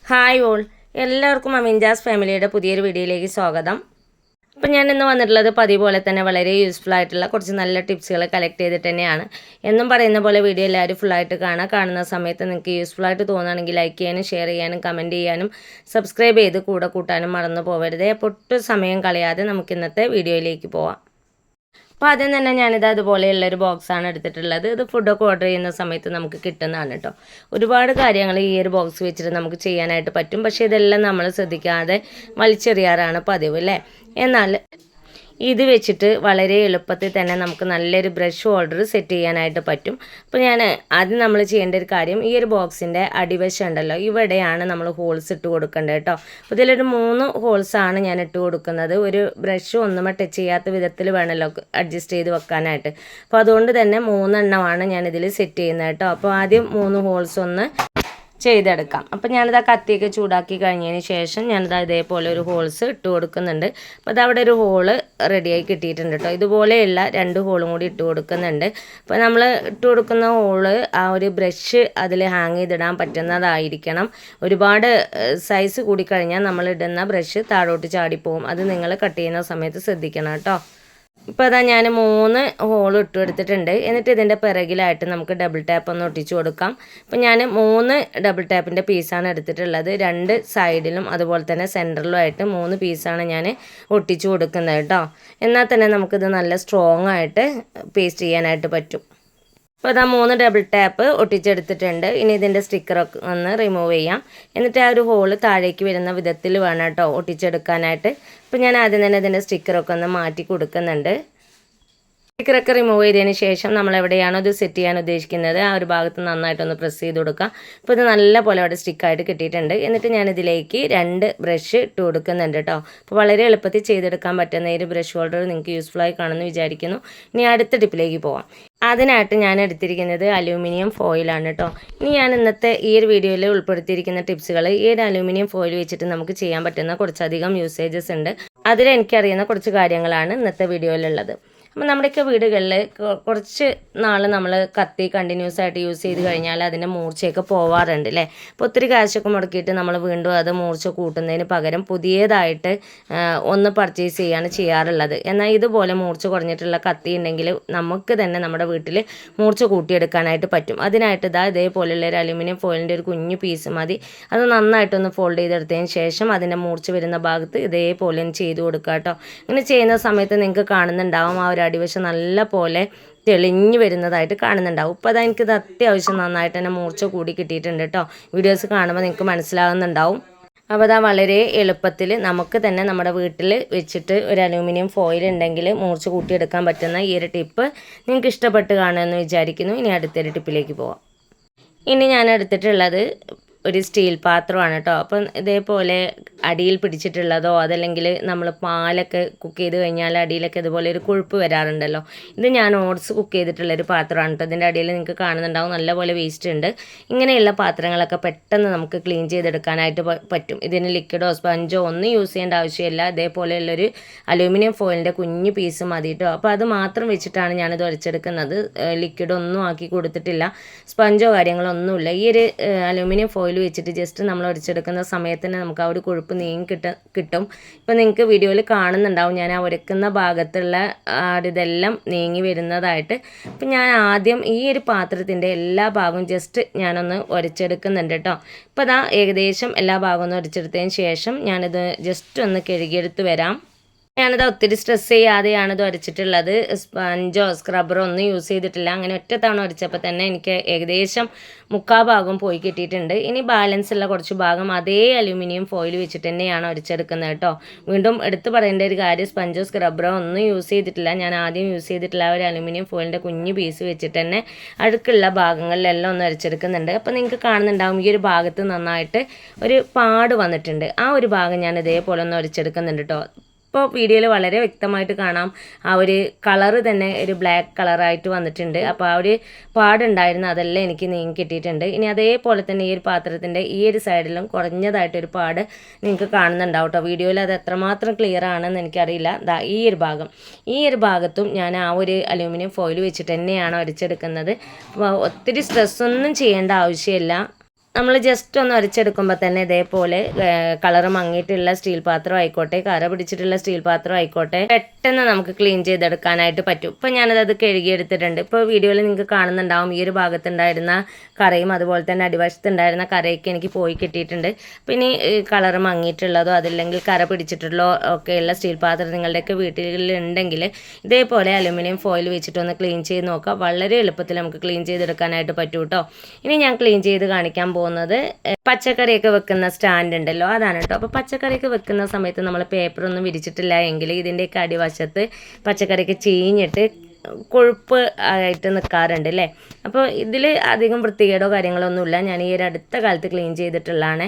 Hi all, എല്ലാവർക്കും അമിൻജാസ് ഫാമിലിയുടെ പുതിയൊരു വീഡിയോയിലേക്ക് സ്വാഗതം. അപ്പം ഞാൻ ഇന്ന് വന്നിട്ടുള്ളത് പതിവ് പോലെ തന്നെ വളരെ യൂസ്ഫുൾ ആയിട്ടുള്ള കുറച്ച് നല്ല ടിപ്സുകൾ കളക്ട് ചെയ്തിട്ട് തന്നെയാണ്. എന്നും പറയുന്ന പോലെ വീഡിയോ എല്ലാവരും ഫുള്ളായിട്ട് കാണുന്ന സമയത്ത് നിങ്ങൾക്ക് യൂസ്ഫുൾ ആയിട്ട് തോന്നുകയാണെങ്കിൽ ലൈക്ക് ചെയ്യാനും ഷെയർ ചെയ്യാനും കമൻറ്റ് ചെയ്യാനും സബ്സ്ക്രൈബ് ചെയ്ത് കൂടെ കൂട്ടാനും മറന്നു പോകരുത്. അപ്പോൾ ഒട്ടും സമയം കളയാതെ നമുക്ക് ഇന്നത്തെ വീഡിയോയിലേക്ക് പോവാം. അപ്പോൾ ആദ്യം തന്നെ ഞാനിത് അതുപോലെയുള്ളൊരു ബോക്സാണ് എടുത്തിട്ടുള്ളത്. ഇത് ഫുഡൊക്കെ ഓർഡർ ചെയ്യുന്ന സമയത്ത് നമുക്ക് കിട്ടുന്നതാണ് കേട്ടോ. ഒരുപാട് കാര്യങ്ങൾ ഈ ഒരു ബോക്സ് വെച്ചിട്ട് നമുക്ക് ചെയ്യാനായിട്ട് പറ്റും. പക്ഷേ ഇതെല്ലാം നമ്മൾ ശ്രദ്ധിക്കാതെ വലിച്ചെറിയാറാണ് പതിവ് അല്ലേ. എന്നാൽ ഇത് വെച്ചിട്ട് വളരെ എളുപ്പത്തിൽ തന്നെ നമുക്ക് നല്ലൊരു ബ്രഷ് ഹോൾഡർ സെറ്റ് ചെയ്യാനായിട്ട് പറ്റും. അപ്പോൾ ഞാൻ ആദ്യം നമ്മൾ ചെയ്യേണ്ട ഒരു കാര്യം, ഈ ഒരു ബോക്സിൻ്റെ അടിവശം ഉണ്ടല്ലോ, ഇവിടെയാണ് നമ്മൾ ഹോൾസ് ഇട്ട് കൊടുക്കേണ്ടത് കേട്ടോ. അപ്പോൾ ഇതിലൊരു 3 ഹോൾസാണ് ഞാൻ ഇട്ട് കൊടുക്കുന്നത്. ഒരു ബ്രഷ് ഒന്നും ടച്ച് ചെയ്യാത്ത വിധത്തിൽ വേണമല്ലോ അഡ്ജസ്റ്റ് ചെയ്ത് വെക്കാനായിട്ട്. അപ്പോൾ അതുകൊണ്ട് തന്നെ 3 എണ്ണമാണ് ഞാനിതിൽ സെറ്റ് ചെയ്യുന്നത് കേട്ടോ. അപ്പോൾ ആദ്യം 3 ഹോൾസ് ഒന്ന് ചെയ്തെടുക്കാം. അപ്പം ഞാനിത് ആ കത്തിയൊക്കെ ചൂടാക്കി കഴിഞ്ഞതിന് ശേഷം ഞാനിത് ഇതേപോലെ ഒരു ഹോൾസ് ഇട്ട് കൊടുക്കുന്നുണ്ട്. അപ്പോൾ അതവിടെ ഒരു ഹോള് റെഡിയായി കിട്ടിയിട്ടുണ്ട് കേട്ടോ. ഇതുപോലെയുള്ള 2 ഹോളും കൂടി ഇട്ട് കൊടുക്കുന്നുണ്ട്. അപ്പോൾ നമ്മൾ ഇട്ട് കൊടുക്കുന്ന ഹോള് ആ ഒരു ബ്രഷ് അതിൽ ഹാങ് ചെയ്തിടാൻ പറ്റുന്നതായിരിക്കണം. ഒരുപാട് സൈസ് കൂടിക്കഴിഞ്ഞാൽ നമ്മൾ ഇടുന്ന ബ്രഷ് താഴോട്ട് ചാടിപ്പോവും. അത് നിങ്ങൾ കട്ട് ചെയ്യുന്ന സമയത്ത് ശ്രദ്ധിക്കണം കേട്ടോ. ഇപ്പോൾ അതാ ഞാൻ 3 ഹോൾ ഇട്ട് എടുത്തിട്ടുണ്ട്. എന്നിട്ട് ഇതിൻ്റെ പിറകിലായിട്ട് നമുക്ക് ഡബിൾ ടാപ്പ് ഒന്ന് ഒട്ടിച്ചു കൊടുക്കാം. അപ്പോൾ ഞാൻ 3 ഡബിൾ ടാപ്പിൻ്റെ പീസാണ് എടുത്തിട്ടുള്ളത്. 2 സൈഡിലും അതുപോലെ തന്നെ സെൻറ്ററിലുമായിട്ട് 3 പീസാണ് ഞാൻ ഒട്ടിച്ചു കൊടുക്കുന്നത് കേട്ടോ. എന്നാൽ തന്നെ നമുക്കിത് നല്ല സ്ട്രോങ് ആയിട്ട് പേസ്റ്റ് ചെയ്യാനായിട്ട് പറ്റും. അപ്പോൾ അതാ 3 ഡബിൾ ടാപ്പ് ഒട്ടിച്ചെടുത്തിട്ടുണ്ട്. ഇനി ഇതിൻ്റെ സ്റ്റിക്കറൊക്കെ ഒന്ന് റിമൂവ് ചെയ്യാം. എന്നിട്ട് ആ ഒരു ഹോള് താഴേക്ക് വരുന്ന വിധത്തിൽ വേണം കേട്ടോ ഒട്ടിച്ചെടുക്കാനായിട്ട്. അപ്പോൾ ഞാൻ ആദ്യം തന്നെ ഇതിൻ്റെ സ്റ്റിക്കറൊക്കെ ഒന്ന് മാറ്റി കൊടുക്കുന്നുണ്ട്. സ്റ്റിക്കറൊക്കെ റിമൂവ് ചെയ്തതിന് ശേഷം നമ്മൾ എവിടെയാണോ ഇത് സെറ്റ് ചെയ്യാൻ ഉദ്ദേശിക്കുന്നത് ആ ഒരു ഭാഗത്ത് നന്നായിട്ടൊന്ന് പ്രസ് ചെയ്ത് കൊടുക്കാം. അപ്പോൾ ഇത് നല്ല പോലെ അവിടെ സ്റ്റിക്കായിട്ട് കിട്ടിയിട്ടുണ്ട്. എന്നിട്ട് ഞാനിതിലേക്ക് 2 ബ്രഷ് ഇട്ട് കൊടുക്കുന്നുണ്ട് കേട്ടോ. അപ്പോൾ വളരെ എളുപ്പത്തിൽ ചെയ്തെടുക്കാൻ പറ്റുന്ന ഒരു ബ്രഷ് ഹോൾഡർ നിങ്ങൾക്ക് യൂസ്ഫുൾ ആയി കാണുമെന്ന് വിചാരിക്കുന്നു. ഇനി അടുത്ത ടിപ്പിലേക്ക് പോവാം. അതിനായിട്ട് ഞാൻ എടുത്തിരിക്കുന്നത് അലൂമിനിയം ഫോയിലാണ് കേട്ടോ. ഇനി ഞാൻ ഇന്നത്തെ ഈ ഒരു വീഡിയോയിൽ ഉൾപ്പെടുത്തിയിരിക്കുന്ന ടിപ്സുകൾ ഈ ഒരു അലൂമിനിയം ഫോയിൽ വെച്ചിട്ട് നമുക്ക് ചെയ്യാൻ പറ്റുന്ന കുറച്ചധികം യൂസേജസ് ഉണ്ട്. അതിൽ എനിക്കറിയുന്ന കുറച്ച് കാര്യങ്ങളാണ് ഇന്നത്തെ വീഡിയോയിലുള്ളത്. അപ്പോൾ നമ്മുടെയൊക്കെ വീടുകളിൽ കുറച്ച് നാൾ നമ്മൾ കത്തി കണ്ടിന്യൂസ് ആയിട്ട് യൂസ് ചെയ്ത് കഴിഞ്ഞാൽ അതിൻ്റെ മൂർച്ചയൊക്കെ പോവാറുണ്ട് അല്ലേ. അപ്പോൾ ഒത്തിരി കാശൊക്കെ മുടക്കിയിട്ട് നമ്മൾ വീണ്ടും അത് മൂർച്ച കൂട്ടുന്നതിന് പകരം പുതിയതായിട്ട് ഒന്ന് പർച്ചേസ് ചെയ്യാണ് ചെയ്യാറുള്ളത്. എന്നാൽ ഇതുപോലെ മൂർച്ച കുറഞ്ഞിട്ടുള്ള കത്തി ഉണ്ടെങ്കിൽ നമുക്ക് തന്നെ നമ്മുടെ വീട്ടിൽ മൂർച്ച കൂട്ടിയെടുക്കാനായിട്ട് പറ്റും. അതിനായിട്ട് ഇതേപോലെയുള്ള ഒരു അലുമിനിയം ഫോയിലിൻ്റെ ഒരു കുഞ്ഞു പീസ് മതി. അത് നന്നായിട്ടൊന്ന് ഫോൾഡ് ചെയ്തെടുത്തതിന് ശേഷം അതിൻ്റെ മൂർച്ച വരുന്ന ഭാഗത്ത് ഇതേപോലെ ചെയ്ത് കൊടുക്കുക കേട്ടോ. ഇങ്ങനെ ചെയ്യുന്ന സമയത്ത് നിങ്ങൾക്ക് കാണുന്നുണ്ടാവും ആ ഒരു അടിവശം നല്ല പോലെ തെളിഞ്ഞു വരുന്നതായിട്ട് കാണുന്നുണ്ടാവും. ഇപ്പോൾ എനിക്കിത് അത്യാവശ്യം നന്നായിട്ട് തന്നെ മൂർച്ച കൂടി കിട്ടിയിട്ടുണ്ട് കേട്ടോ. വീഡിയോസ് കാണുമ്പോൾ നിങ്ങൾക്ക് മനസ്സിലാകുന്നുണ്ടാവും. അപ്പോൾ അതാ വളരെ എളുപ്പത്തിൽ നമുക്ക് തന്നെ നമ്മുടെ വീട്ടിൽ വെച്ചിട്ട് ഒരു അലൂമിനിയം ഫോയിൽ ഉണ്ടെങ്കിൽ മൂർച്ച കൂട്ടിയെടുക്കാൻ പറ്റുന്ന ഈ ഒരു ടിപ്പ് നിങ്ങൾക്ക് ഇഷ്ടപ്പെട്ട് കാണുമെന്ന് വിചാരിക്കുന്നു. ഇനി അടുത്തൊരു ടിപ്പിലേക്ക് പോവാം. ഇനി ഞാൻ എടുത്തിട്ടുള്ളത് ഒരു സ്റ്റീൽ പാത്രമാണ് കേട്ടോ. അപ്പം ഇതേപോലെ അടിയിൽ പിടിച്ചിട്ടുള്ളതോ അതല്ലെങ്കിൽ നമ്മൾ പാലൊക്കെ കുക്ക് ചെയ്ത് കഴിഞ്ഞാൽ അടിയിലൊക്കെ ഇതുപോലെ ഒരു കൊഴുപ്പ് വരാറുണ്ടല്ലോ. ഇത് ഞാൻ ഓട്സ് കുക്ക് ചെയ്തിട്ടുള്ളൊരു പാത്രമാണ് കേട്ടോ. ഇതിൻ്റെ അടിയിൽ നിങ്ങൾക്ക് കാണുന്നുണ്ടാവും നല്ലപോലെ വേസ്റ്റ് ഉണ്ട്. ഇങ്ങനെയുള്ള പാത്രങ്ങളൊക്കെ പെട്ടെന്ന് നമുക്ക് ക്ലീൻ ചെയ്തെടുക്കാനായിട്ട് പറ്റും. ഇതിന് ലിക്വിഡോ സ്പഞ്ചോ ഒന്നും യൂസ് ചെയ്യേണ്ട ആവശ്യമില്ല. ഇതേപോലെയുള്ളൊരു അലൂമിനിയം ഫോയിലിൻ്റെ കുഞ്ഞു പീസ് മതി കേട്ടോ. അപ്പോൾ അത് മാത്രം വെച്ചിട്ടാണ് ഞാനിത് ഉരച്ചെടുക്കുന്നത്. ലിക്വിഡൊന്നും ആക്കി കൊടുത്തിട്ടില്ല, സ്പഞ്ചോ കാര്യങ്ങളൊന്നുമില്ല. ഈ ഒരു അലൂമിനിയം ഫോയിൽ വെച്ചിട്ട് ജസ്റ്റ് നമ്മൾ ഉരച്ചെടുക്കുന്ന സമയത്ത് തന്നെ നമുക്ക് ആ ഒരു കൊഴുപ്പ് നീങ്ങി കിട്ടും. ഇപ്പം നിങ്ങൾക്ക് വീഡിയോയിൽ കാണുന്നുണ്ടാവും ഞാൻ ആ ഉരക്കുന്ന ഭാഗത്തുള്ള ഇതെല്ലാം നീങ്ങി വരുന്നതായിട്ട്. അപ്പം ഞാൻ ആദ്യം ഈ ഒരു പാത്രത്തിൻ്റെ എല്ലാ ഭാഗവും ജസ്റ്റ് ഞാനൊന്ന് ഉരച്ചെടുക്കുന്നുണ്ട് കേട്ടോ. ഇപ്പോൾ അതാ ഏകദേശം എല്ലാ ഭാഗവും ഒന്ന് ഉരച്ചെടുത്തതിന് ശേഷം ഞാനിത് ജസ്റ്റ് ഒന്ന് കഴുകിയെടുത്ത് വരാം. ഞാനത് ഒത്തിരി സ്ട്രെസ് ചെയ്യാതെയാണ് ഇത് ഉരച്ചിട്ടുള്ളത്. സ്പഞ്ചോ സ്ക്രബ്ബറോ ഒന്നും യൂസ് ചെയ്തിട്ടില്ല. അങ്ങനെ ഒറ്റ തവണ ഉരച്ചപ്പോൾ തന്നെ എനിക്ക് ഏകദേശം 3/4 ഭാഗം പോയി കിട്ടിയിട്ടുണ്ട്. ഇനി ബാലൻസ് ഉള്ള കുറച്ച് ഭാഗം അതേ അലൂമിനിയം ഫോയിൽ വെച്ചിട്ട് തന്നെയാണ് ഉരച്ചെടുക്കുന്നത് കേട്ടോ. വീണ്ടും എടുത്തു പറയേണ്ട ഒരു കാര്യം, സ്പഞ്ചോ സ്ക്രബ്ബറോ ഒന്നും യൂസ് ചെയ്തിട്ടില്ല. ഞാൻ ആദ്യം യൂസ് ചെയ്തിട്ടുള്ള ഒരു അലൂമിനിയം ഫോയിലിൻ്റെ കുഞ്ഞു പീസ് വെച്ചിട്ട് തന്നെ അടുക്കുള്ള ഭാഗങ്ങളിലെല്ലാം ഒന്ന് ഉരച്ചെടുക്കുന്നുണ്ട്. അപ്പോൾ നിങ്ങൾക്ക് കാണുന്നുണ്ടാവും ഈ ഒരു ഭാഗത്ത് നന്നായിട്ട് ഒരു പാട് വന്നിട്ടുണ്ട്. ആ ഒരു ഭാഗം ഞാൻ ഇതേപോലെ ഒന്ന് ഉരച്ചെടുക്കുന്നുണ്ട് കേട്ടോ. ഇപ്പോൾ വീഡിയോയിൽ വളരെ വ്യക്തമായിട്ട് കാണാം ആ ഒരു കളറ് തന്നെ ഒരു ബ്ലാക്ക് കളറായിട്ട് വന്നിട്ടുണ്ട്. അപ്പോൾ ആ ഒരു പാടുണ്ടായിരുന്നു അതെല്ലാം എനിക്ക് നീങ്ങി കിട്ടിയിട്ടുണ്ട്. ഇനി അതേപോലെ തന്നെ ഈ ഒരു പാത്രത്തിൻ്റെ ഈ ഒരു സൈഡിലും കുറഞ്ഞതായിട്ടൊരു പാട് നിങ്ങൾക്ക് കാണുന്നുണ്ടാവും കേട്ടോ. വീഡിയോയിൽ അത് എത്രമാത്രം ക്ലിയർ ആണെന്ന് എനിക്കറിയില്ല. ഈ ഒരു ഭാഗത്തും ഞാൻ ആ ഒരു അലൂമിനിയം ഫോയിൽ വെച്ചിട്ട് തന്നെയാണ് ഉരച്ചെടുക്കുന്നത്. ഒത്തിരി സ്ട്രെസ്സൊന്നും ചെയ്യേണ്ട ആവശ്യമില്ല. നമ്മൾ ജസ്റ്റ് ഒന്ന് ഉരച്ചെടുക്കുമ്പോൾ തന്നെ ഇതേപോലെ കളറ് മങ്ങിയിട്ടുള്ള സ്റ്റീൽ പാത്രം ആയിക്കോട്ടെ, കറ പിടിച്ചിട്ടുള്ള സ്റ്റീൽ പാത്രം ആയിക്കോട്ടെ, പെട്ടെന്ന് നമുക്ക് ക്ലീൻ ചെയ്തെടുക്കാനായിട്ട് പറ്റും. ഇപ്പോൾ ഞാനത് കഴുകിയെടുത്തിട്ടുണ്ട്. ഇപ്പോൾ വീഡിയോയിൽ നിങ്ങൾക്ക് കാണുന്നുണ്ടാവും ഈ ഒരു ഭാഗത്തുണ്ടായിരുന്ന കറയും അതുപോലെ തന്നെ അടിവശത്തുണ്ടായിരുന്ന കറയൊക്കെ എനിക്ക് പോയി കിട്ടിയിട്ടുണ്ട്. പിന്നെ കളറ് മങ്ങിയിട്ടുള്ളതോ അതല്ലെങ്കിൽ കറ പിടിച്ചിട്ടുള്ളതോ ഒക്കെയുള്ള സ്റ്റീൽ പാത്രം നിങ്ങളുടെയൊക്കെ വീട്ടിലുണ്ടെങ്കിൽ ഇതേപോലെ അലുമിനിയം ഫോയിൽ വെച്ചിട്ടൊന്ന് ക്ലീൻ ചെയ്ത് നോക്കുക. വളരെ എളുപ്പത്തിൽ നമുക്ക് ക്ലീൻ ചെയ്തെടുക്കാനായിട്ട് പറ്റും കേട്ടോ. ഇനി ഞാൻ ക്ലീൻ ചെയ്ത് കാണിക്കാൻ പോകുന്നത് പച്ചക്കറിയൊക്കെ വെക്കുന്ന സ്റ്റാൻഡ് ഉണ്ടല്ലോ, അതാണ് കേട്ടോ. അപ്പോൾ പച്ചക്കറിയൊക്കെ വെക്കുന്ന സമയത്ത് നമ്മൾ പേപ്പറൊന്നും വിരിച്ചിട്ടില്ല എങ്കിൽ ഇതിൻ്റെയൊക്കെ അടിവശത്ത് പച്ചക്കറിയൊക്കെ ചീഞ്ഞിട്ട് കൊഴുപ്പ് ആയിട്ട് നിൽക്കാറുണ്ട് അല്ലേ. അപ്പോൾ ഇതിൽ അധികം വൃത്തികേടോ കാര്യങ്ങളൊന്നുമില്ല. ഞാൻ ഈ ഒരു അടുത്ത കാലത്ത് ക്ലീൻ ചെയ്തിട്ടുള്ളതാണ്.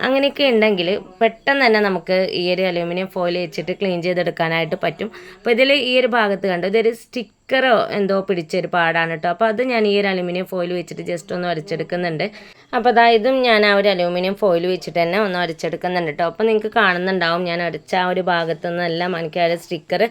അങ്ങനെയൊക്കെ ഉണ്ടെങ്കിൽ പെട്ടെന്ന് തന്നെ നമുക്ക് ഈ ഒരു അലൂമിനിയം ഫോയിൽ വെച്ചിട്ട് ക്ലീൻ ചെയ്തെടുക്കാനായിട്ട് പറ്റും. അപ്പോൾ ഇതിൽ ഈ ഒരു ഭാഗത്ത് കണ്ടു ഇതൊരു സ്റ്റിക്കറോ എന്തോ പിടിച്ചൊരു പാടാണ് കേട്ടോ. അപ്പോൾ അത് ഞാൻ ഈ ഒരു അലൂമിനിയം ഫോയിൽ വെച്ചിട്ട് ജസ്റ്റ് ഒന്ന് വരച്ചെടുക്കുന്നുണ്ട്. അപ്പോൾ ഇതും ഞാൻ ആ ഒരു അലൂമിനിയം ഫോയിൽ വെച്ചിട്ട് തന്നെ ഒന്ന് വരച്ചെടുക്കുന്നുണ്ട് കേട്ടോ. അപ്പോൾ നിങ്ങൾക്ക് കാണുന്നുണ്ടാവും ഞാൻ അരച്ച ആ ഒരു ഭാഗത്തു നിന്നെല്ലാം എനിക്ക് ആ ഒരു സ്റ്റിക്കർ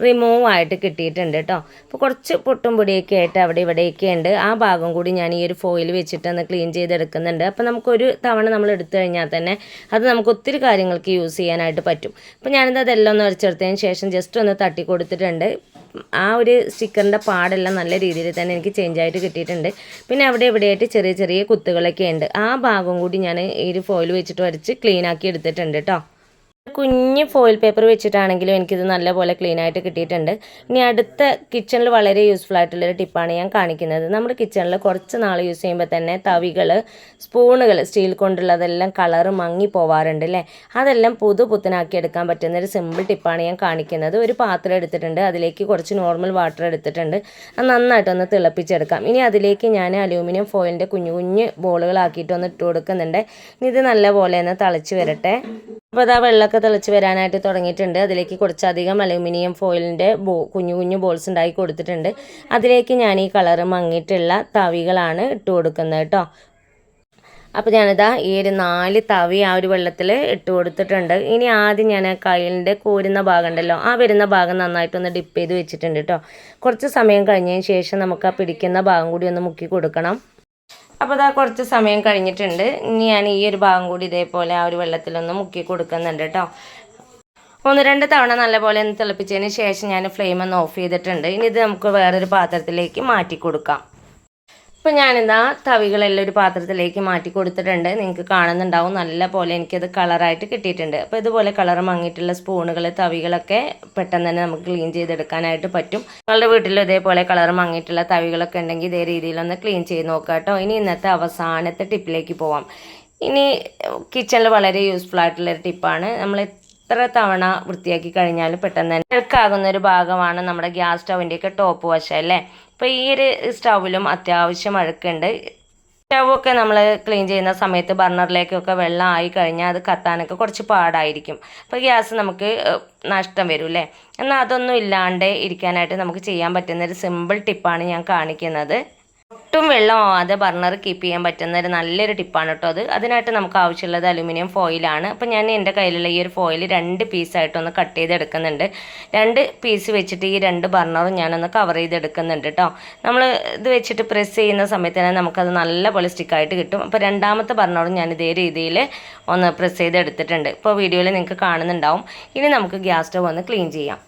റിമൂവ് ആയിട്ട് കിട്ടിയിട്ടുണ്ട് കേട്ടോ. അപ്പോൾ കുറച്ച് പൊട്ടും പൊടിയൊക്കെ ആയിട്ട് അവിടെ ഇവിടെയൊക്കെ ഉണ്ട്. ആ ഭാഗം കൂടി ഞാൻ ഈ ഒരു ഫോയിൽ വെച്ചിട്ടൊന്ന് ക്ലീൻ ചെയ്തെടുക്കുന്നുണ്ട്. അപ്പോൾ നമുക്കൊരു തവണ നമ്മൾ എടുത്തു കഴിഞ്ഞാൽ തന്നെ അത് നമുക്ക് ഒത്തിരി കാര്യങ്ങൾക്ക് യൂസ് ചെയ്യാനായിട്ട് പറ്റും. അപ്പോൾ ഞാനിത് അതെല്ലാം ഒന്ന് വരച്ചെടുത്തതിന് ശേഷം ജസ്റ്റ് ഒന്ന് തട്ടി കൊടുത്തിട്ടുണ്ട്. ആ ഒരു സ്റ്റിക്കറിൻ്റെ പാടെല്ലാം നല്ല രീതിയിൽ തന്നെ എനിക്ക് ചേഞ്ച് ആയിട്ട് കിട്ടിയിട്ടുണ്ട്. പിന്നെ അവിടെ ഇവിടെയായിട്ട് ചെറിയ ചെറിയ കുത്തുകളൊക്കെ ഉണ്ട്. ആ ഭാഗം കൂടി ഞാൻ ഈ ഒരു ഫോയിൽ വെച്ചിട്ട് വരച്ച് ക്ലീൻ ആക്കി എടുത്തിട്ടുണ്ട് കേട്ടോ. കുഞ്ഞ് ഫോയിൽ പേപ്പർ വെച്ചിട്ടാണെങ്കിലും എനിക്കിത് നല്ലപോലെ ക്ലീൻ ആയിട്ട് കിട്ടിയിട്ടുണ്ട്. ഇനി അടുത്ത കിച്ചണിൽ വളരെ യൂസ്ഫുൾ ആയിട്ടുള്ളൊരു ടിപ്പാണ് ഞാൻ കാണിക്കുന്നത്. നമ്മുടെ കിച്ചണിൽ കുറച്ച് നാൾ യൂസ് ചെയ്യുമ്പോൾ തന്നെ തവികൾ, സ്പൂണുകൾ സ്റ്റീൽ കൊണ്ടുള്ളതെല്ലാം കളറ് മങ്ങി പോവാറുണ്ട് അല്ലേ. അതെല്ലാം പുത്തനാക്കി എടുക്കാൻ പറ്റുന്ന ഒരു സിമ്പിൾ ടിപ്പാണ് ഞാൻ കാണിക്കുന്നത്. ഒരു പാത്രം എടുത്തിട്ടുണ്ട്, അതിലേക്ക് കുറച്ച് നോർമൽ വാട്ടർ എടുത്തിട്ടുണ്ട്. അത് നന്നായിട്ടൊന്ന് തിളപ്പിച്ചെടുക്കാം. ഇനി അതിലേക്ക് ഞാൻ അലൂമിനിയം ഫോയിലിൻ്റെ കുഞ്ഞു കുഞ്ഞ് ബോളുകളാക്കിയിട്ട് ഒന്ന് ഇട്ട് കൊടുക്കുന്നുണ്ട്. ഇനി ഇത് നല്ലപോലെ ഒന്ന് തിളച്ച് വരട്ടെ. അപ്പോൾ വെള്ളമൊക്കെ തിളച്ച് വരാനായിട്ട് തുടങ്ങിയിട്ടുണ്ട്. അതിലേക്ക് കുറച്ചധികം അലൂമിനിയം ഫോയിലിൻ്റെ കുഞ്ഞു കുഞ്ഞു ബോൾസ് ഉണ്ടാക്കി കൊടുത്തിട്ടുണ്ട്. അതിലേക്ക് ഞാൻ ഈ കളറ് മങ്ങിയിട്ടുള്ള തവികളാണ് ഇട്ട് കൊടുക്കുന്നത് കേട്ടോ. അപ്പോൾ ഞാനിതാ ഈ ഒരു 4 തവി ആ ഒരു വെള്ളത്തിൽ ഇട്ട് കൊടുത്തിട്ടുണ്ട്. ഇനി ആദ്യം ഞാൻ കയ്യിലിൻ്റെ കോരുന്ന ഭാഗം ഉണ്ടല്ലോ, ആ വരുന്ന ഭാഗം നന്നായിട്ടൊന്ന് ഡിപ്പ് ചെയ്ത് വെച്ചിട്ടുണ്ട് കേട്ടോ. കുറച്ച് സമയം കഴിഞ്ഞതിന് ശേഷം നമുക്ക് ആ പിടിക്കുന്ന ഭാഗം കൂടി ഒന്ന് മുക്കി കൊടുക്കണം. അപ്പോൾ കുറച്ച് സമയം കഴിഞ്ഞിട്ടുണ്ട്. ഇനി ഞാൻ ഈ ഒരു ഭാഗം കൂടി ഇതേപോലെ ആ ഒരു വെള്ളത്തിലൊന്ന് മുക്കി കൊടുക്കുന്നുണ്ട് കേട്ടോ. 1-2 തവണ നല്ലപോലെ ഒന്ന് തിളപ്പിച്ചതിന് ശേഷം ഞാൻ ഫ്ലെയിം ഒന്ന് ഓഫ് ചെയ്തിട്ടുണ്ട്. ഇനി ഇത് നമുക്ക് വേറൊരു പാത്രത്തിലേക്ക് മാറ്റി കൊടുക്കാം. ഇപ്പോൾ ഞാനിതാ തവികളെല്ലാം ഒരു പാത്രത്തിലേക്ക് മാറ്റി കൊടുത്തിട്ടുണ്ട്. നിങ്ങൾക്ക് കാണുന്നുണ്ടാവും നല്ല പോലെ എനിക്കത് കളറായിട്ട് കിട്ടിയിട്ടുണ്ട്. അപ്പോൾ ഇതുപോലെ കളർ മങ്ങിയിട്ടുള്ള സ്പൂണുകൾ, തവികളൊക്കെ പെട്ടെന്ന് തന്നെ നമുക്ക് ക്ലീൻ ചെയ്തെടുക്കാനായിട്ട് പറ്റും. നിങ്ങളുടെ വീട്ടിലും ഇതേപോലെ കളർ മങ്ങിയിട്ടുള്ള തവികളൊക്കെ ഉണ്ടെങ്കിൽ ഇതേ രീതിയിലൊന്ന് ക്ലീൻ ചെയ്ത് നോക്കാം കേട്ടോ. ഇനി ഇന്നത്തെ അവസാനത്തെ ടിപ്പിലേക്ക് പോവാം. ഇനി കിച്ചണിൽ വളരെ യൂസ്ഫുൾ ആയിട്ടുള്ളൊരു ടിപ്പാണ്. നമ്മൾ എത്ര തവണ വൃത്തിയാക്കി കഴിഞ്ഞാലും പെട്ടെന്ന് തന്നെ അഴുക്കാകുന്ന ഒരു ഭാഗമാണ് നമ്മുടെ ഗ്യാസ് സ്റ്റൗവിൻ്റെയൊക്കെ ടോപ്പ് വശം അല്ലേ. ഇപ്പോൾ ഈ ഒരു സ്റ്റൗവിലും അത്യാവശ്യം അഴുക്കുണ്ട്. സ്റ്റൗവൊക്കെ നമ്മൾ ക്ലീൻ ചെയ്യുന്ന സമയത്ത് ബർണറിലേക്കൊക്കെ വെള്ളം ആയി കഴിഞ്ഞാൽ അത് കത്താനൊക്കെ കുറച്ച് പാടായിരിക്കും. അപ്പോൾ ഗ്യാസ് നമുക്ക് നഷ്ടം വരും അല്ലേ. എന്നാൽ അതൊന്നും ഇല്ലാണ്ട് ഇരിക്കാനായിട്ട് നമുക്ക് ചെയ്യാൻ പറ്റുന്നൊരു സിമ്പിൾ ടിപ്പാണ് ഞാൻ കാണിക്കുന്നത്. ഒട്ടും വെള്ളമാവാതെ ബർണർ കീപ്പ് ചെയ്യാൻ പറ്റുന്ന ഒരു നല്ലൊരു ടിപ്പാണ് കേട്ടോ അത്. അതിനായിട്ട് നമുക്ക് ആവശ്യമുള്ളത് അലുമിനിയം ഫോയിലാണ്. അപ്പോൾ ഞാൻ എൻ്റെ കയ്യിലുള്ള ഈ ഒരു ഫോയിൽ 2 പീസായിട്ടൊന്ന് കട്ട് ചെയ്തെടുക്കുന്നുണ്ട്. 2 പീസ് വെച്ചിട്ട് ഈ 2 ബർണറും ഞാനൊന്ന് കവർ ചെയ്തെടുക്കുന്നുണ്ട് കേട്ടോ. നമ്മൾ ഇത് വെച്ചിട്ട് പ്രസ് ചെയ്യുന്ന സമയത്ത് തന്നെ നമുക്കത് നല്ലപോലെ സ്റ്റിക്കായിട്ട് കിട്ടും. അപ്പോൾ രണ്ടാമത്തെ ബർണറും ഞാൻ ഇതേ രീതിയിൽ ഒന്ന് പ്രസ് ചെയ്തെടുത്തിട്ടുണ്ട്. ഇപ്പോൾ വീഡിയോയിൽ നിങ്ങൾക്ക് കാണുന്നുണ്ടാവും. ഇനി നമുക്ക് ഗ്യാസ് സ്റ്റവ് ഒന്ന് ക്ലീൻ ചെയ്യാം.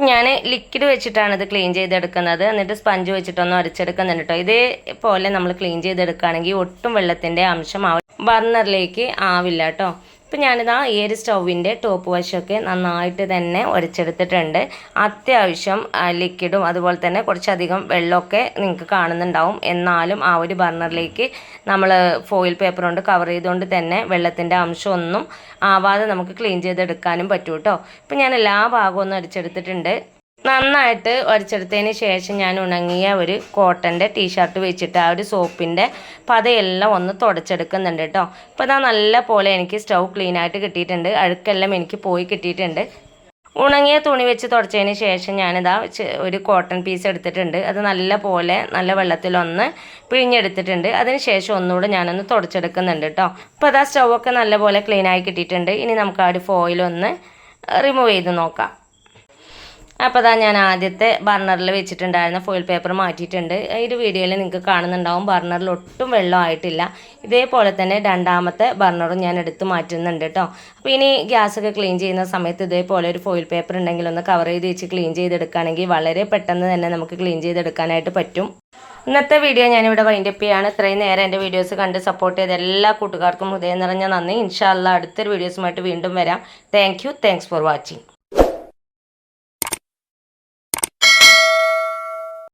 ഞാൻ ലിക്വിഡ് വെച്ചിട്ടാണ് ഇത് ക്ലീൻ ചെയ്തെടുക്കുന്നത്. എന്നിട്ട് സ്പഞ്ച് വെച്ചിട്ടൊന്ന് അരച്ചെടുക്കുന്നുണ്ട് കേട്ടോ. ഇതേപോലെ നമ്മൾ ക്ലീൻ ചെയ്തെടുക്കുകയാണെങ്കിൽ ഒട്ടും വെള്ളത്തിൻ്റെ അംശം ബർണറിലേക്ക് ആവില്ല കേട്ടോ. ഇപ്പം ഞാനിതാ ഈ ഒരു സ്റ്റൗവിൻ്റെ ടോപ്പ് വശമൊക്കെ നന്നായിട്ട് തന്നെ ഉരച്ചെടുത്തിട്ടുണ്ട്. അത്യാവശ്യം ലിക്വിഡും അതുപോലെ തന്നെ കുറച്ചധികം വെള്ളമൊക്കെ നിങ്ങൾക്ക് കാണുന്നുണ്ടാവും. എന്നാലും ആ ഒരു ബർണറിലേക്ക് നമ്മൾ ഫോയിൽ പേപ്പർ കൊണ്ട് കവർ ചെയ്തുകൊണ്ട് തന്നെ വെള്ളത്തിൻ്റെ അംശമൊന്നും ആവാതെ നമുക്ക് ക്ലീൻ ചെയ്തെടുക്കാനും പറ്റും കേട്ടോ. ഇപ്പം ഞാൻ എല്ലാ ഭാഗവും ഒന്ന് അടിച്ചെടുത്തിട്ടുണ്ട്. നന്നായിട്ട് ഉരച്ചെടുത്തതിന് ശേഷം ഞാൻ ഉണങ്ങിയ ഒരു കോട്ടൻ്റെ ടീഷർട്ട് വെച്ചിട്ട് ആ ഒരു സോപ്പിൻ്റെ പതയെല്ലാം ഒന്ന് തുടച്ചെടുക്കുന്നുണ്ട് കേട്ടോ. ഇപ്പോൾ നല്ല പോലെ എനിക്ക് സ്റ്റൗ ക്ലീനായിട്ട് കിട്ടിയിട്ടുണ്ട്. അഴുക്കെല്ലാം എനിക്ക് പോയി കിട്ടിയിട്ടുണ്ട്. ഉണങ്ങിയ തുണി വെച്ച് തുടച്ചതിന് ശേഷം ഞാനിതാ ഒരു കോട്ടൺ പീസ് എടുത്തിട്ടുണ്ട്. അത് നല്ല വെള്ളത്തിലൊന്ന് പിഴിഞ്ഞെടുത്തിട്ടുണ്ട്. അതിന് ശേഷം ഒന്നുകൂടെ ഞാനൊന്ന് തുടച്ചെടുക്കുന്നുണ്ട് കേട്ടോ. അപ്പോൾ അതാ സ്റ്റൗവൊക്കെ നല്ലപോലെ ക്ലീനായി കിട്ടിയിട്ടുണ്ട്. ഇനി നമുക്ക് ആ ഒരു ഫോയിലൊന്ന് റിമൂവ് ചെയ്ത് നോക്കാം. അപ്പോൾ അതാ ഞാൻ ആദ്യത്തെ ബർണറിൽ വെച്ചിട്ടുണ്ടായിരുന്ന ഫോയിൽ പേപ്പർ മാറ്റിയിട്ടുണ്ട്. ഈ ഒരു വീഡിയോയിൽ നിങ്ങൾക്ക് കാണുന്നുണ്ടാവും ബർണറിൽ ഒട്ടും വെള്ളം ആയിട്ടില്ല. ഇതേപോലെ തന്നെ രണ്ടാമത്തെ ബർണറും ഞാൻ എടുത്ത് മാറ്റുന്നുണ്ട് കേട്ടോ. അപ്പോൾ ഇനി ഗ്യാസൊക്കെ ക്ലീൻ ചെയ്യുന്ന സമയത്ത് ഇതേപോലെ ഒരു ഫോയിൽ പേപ്പർ ഉണ്ടെങ്കിൽ ഒന്ന് കവർ ചെയ്ത് വെച്ച് ക്ലീൻ ചെയ്തെടുക്കുകയാണെങ്കിൽ വളരെ പെട്ടെന്ന് തന്നെ നമുക്ക് ക്ലീൻ ചെയ്തെടുക്കാനായിട്ട് പറ്റും. ഇന്നത്തെ വീഡിയോ ഞാനിവിടെ വൈൻഡപ്പ് ചെയ്യാണ്. ഇത്രയും നേരം എൻ്റെ വീഡിയോസ് കണ്ട് സപ്പോർട്ട് ചെയ്ത എല്ലാ കൂട്ടുകാർക്കും ഹൃദയം നിറഞ്ഞ നന്ദി. ഇൻഷാ അല്ലാഹ് അടുത്തൊരു വീഡിയോസുമായിട്ട് വീണ്ടും വരാം. Thanks for watching.